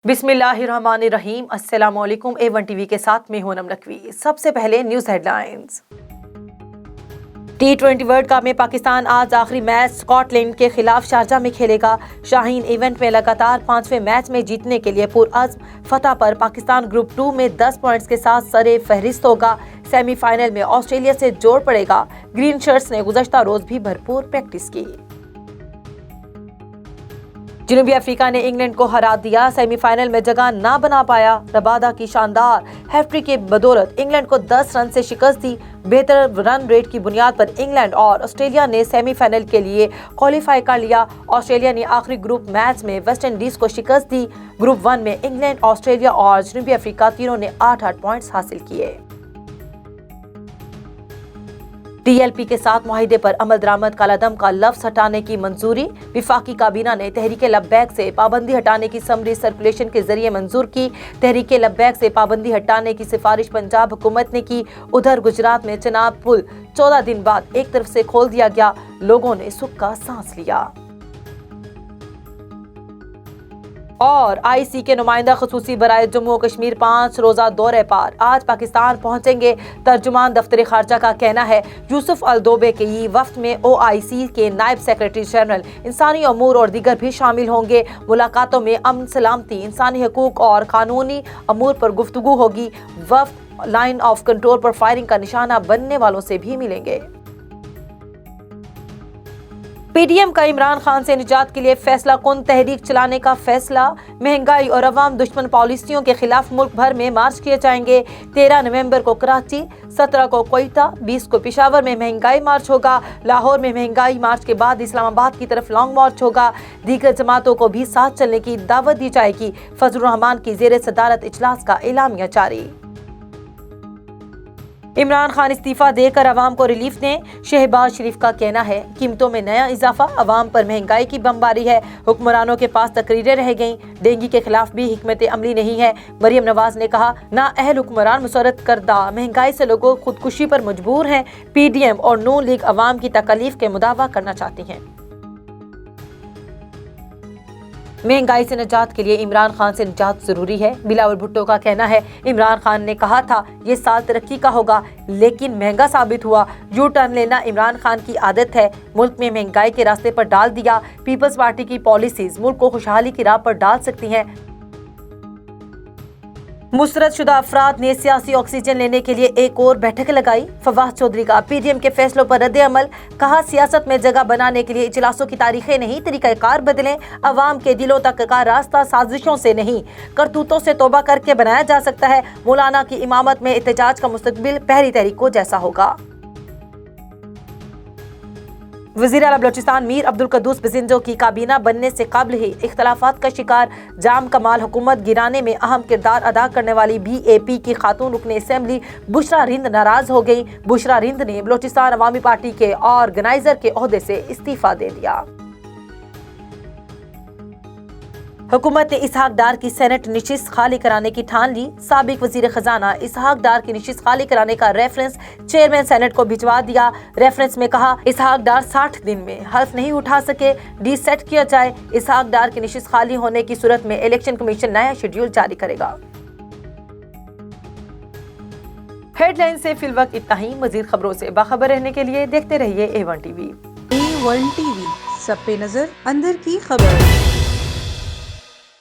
बिस्मिल्लाहिर्रहमानिर्रहीम। अस्सलाम वालेकुम। A1 टीवी के साथ में हूं नम नकवी। सबसे पहले news headlines. T20 world cup में पाकिस्तान आज आखिरी मैच स्कॉटलैंड के खिलाफ शारजा में खेलेगा। शाहीन इवेंट में लगातार 5वें मैच में जीतने के लिए पुरअज़्म फतह पर पाकिस्तान ग्रुप 2 में 10 पॉइंट्स के साथ सरे फहरिस्त होगा। सेमीफाइनल में ऑस्ट्रेलिया से जोड़ पड़ेगा। ग्रीन शर्ट्स ने गुज़श्ता रोज भी भरपूर प्रैक्टिस की। जनूबी अफ्रीका ने इंग्लैंड को हरा दिया। सेमीफाइनल में जगह ना बना पाया। रबादा की शानदार हैट्रिक के बदौलत इंग्लैंड को 10 रन से शिकस्त दी। बेहतर रन रेट की बुनियाद पर इंग्लैंड और ऑस्ट्रेलिया ने सेमीफाइनल के लिए क्वालिफाई कर लिया। ऑस्ट्रेलिया ने आखिरी ग्रुप मैच में वेस्ट इंडीज को शिकस्त दी। ग्रुप 1 में इंग्लैंड, ऑस्ट्रेलिया और जनूबी अफ्रीका तीनों ने 8-8 पॉइंट्स हासिल किए। TLP के साथ मुआहिदे पर अमल दरामद कालादम का लफ्ज हटाने की मंजूरी। विफाकी काबीना ने तहरीके लब्बैक से पाबंदी हटाने की समरी सर्कुलेशन के जरिए मंजूर की। तहरीके लब्बैक से पाबंदी हटाने की सिफारिश पंजाब हुकूमत ने की। उधर गुजरात में चनाब पुल 14 दिन बाद एक तरफ से खोल दिया गया। लोगों ने सुख का सांस लिया। और IC के नुमाइंदा खसूसी बराए जम्मू और कश्मीर 5 रोज़ा दौरे पर आज पाकिस्तान पहुंचेंगे। तर्जुमान दफ्तर खारजा का कहना है यूसुफ अल दोबे के ये वफ्द में OIC के नायब सेक्रेटरी जनरल इंसानी अमूर और दीगर भी शामिल होंगे। मुलाकातों में अमन सलामती, इंसानी हकूक और कानूनी अमूर पर गुफ्तगू होगी। वफ्द लाइन ऑफ कंट्रोल पर फायरिंग का निशाना बनने वालों से भी मिलेंगे। PDM का इमरान खान से निजात के लिए फैसला कुन तहरीक चलाने का फैसला। महंगाई और अवाम दुश्मन पॉलिसियों के खिलाफ मुल्क भर में मार्च किए जाएंगे। 13 नवंबर को कराची, 17 को कोयटा, 20 को पेशावर में महंगाई मार्च होगा। लाहौर में महंगाई मार्च के बाद इस्लामाबाद की तरफ लॉन्ग मार्च होगा। दीगर जमातों को भी साथ चलने की दावत दी जाएगी। फजलुर रहमान की जेर सदारत इजलास का एलामिया जारी। इमरान खान इस्तीफा देकर अवाम को रिलीफ दें। शहबाज शरीफ का कहना है कीमतों में नया इजाफा, अवाम पर महंगाई की बमबारी है। हुक्मरानों के पास तकरीरें रह गईं। डेंगू के खिलाफ भी हिकमत अमली नहीं है। मरियम नवाज ने कहा ना अहल हुक्मरान मुसरत करदा महंगाई से लोगों खुदकुशी पर मजबूर हैं। PDM और नून लीग अवाम की तकलीफ के मुदावा करना चाहती हैं। महंगाई से निजात के लिए इमरान खान से निजात जरूरी है। बिलावल भुट्टो का कहना है इमरान खान ने कहा था ये साल तरक्की का होगा लेकिन महंगा साबित हुआ। यू टर्न लेना इमरान खान की आदत है। मुल्क में महंगाई के रास्ते पर डाल दिया। पीपल्स पार्टी की पॉलिसीज मुल्क को खुशहाली की राह पर डाल सकती हैं। मुस्तरद शुदा अफराद ने सियासी ऑक्सीजन लेने के लिए एक और बैठक लगाई। फवाद चौधरी का PDM के फैसलों पर रद्द अमल। कहा सियासत में जगह बनाने के लिए इजलासों की तारीखें नहीं तरीक़ाकार बदलें। अवाम के दिलों तक का रास्ता साजिशों से नहीं करतूतों से तौबा करके बनाया जा सकता है। मौलाना की इमामत में एहतजाज का मुस्तकबिल पहली तारीख को जैसा होगा। वज़ीर आला बलोचिस्तान मीर अब्दुल कद्दूस बिज़िंजो की काबीना बनने से कबल ही इख्तलाफात का शिकार जाम कमाल हुकूमत गिराने में अहम किरदार अदा करने वाली BAP की खातून रुकन असेंबली बुशरा रिंद नाराज हो गई। बुशरा रिंद ने बलोचिस्तान अवामी पार्टी के ऑर्गेनाइजर के ओहदे से इस्तीफा दे दिया। हुकूमत ने इसहाक डार की सेनेट नशिस्त खाली कराने की ठान ली। साबिक वजीर खजाना इसहाक डार की नशिस्त खाली कराने का रेफरेंस चेयरमैन सेनेट को भिजवा दिया। रेफरेंस में कहा इसहाक डार 60 दिन में हल्फ नहीं उठा सके, डीसेट किया जाए। इसहाक डार की नशिस्त खाली होने की सूरत में इलेक्शन कमीशन नया शेड्यूल जारी करेगा। हेडलाइन से फिलवक्त इतना ही। मजीद खबरों से बाखबर रहने के लिए देखते रहिए A1 टीवी। A1 टीवी, सब पे नजर, अंदर की खबर।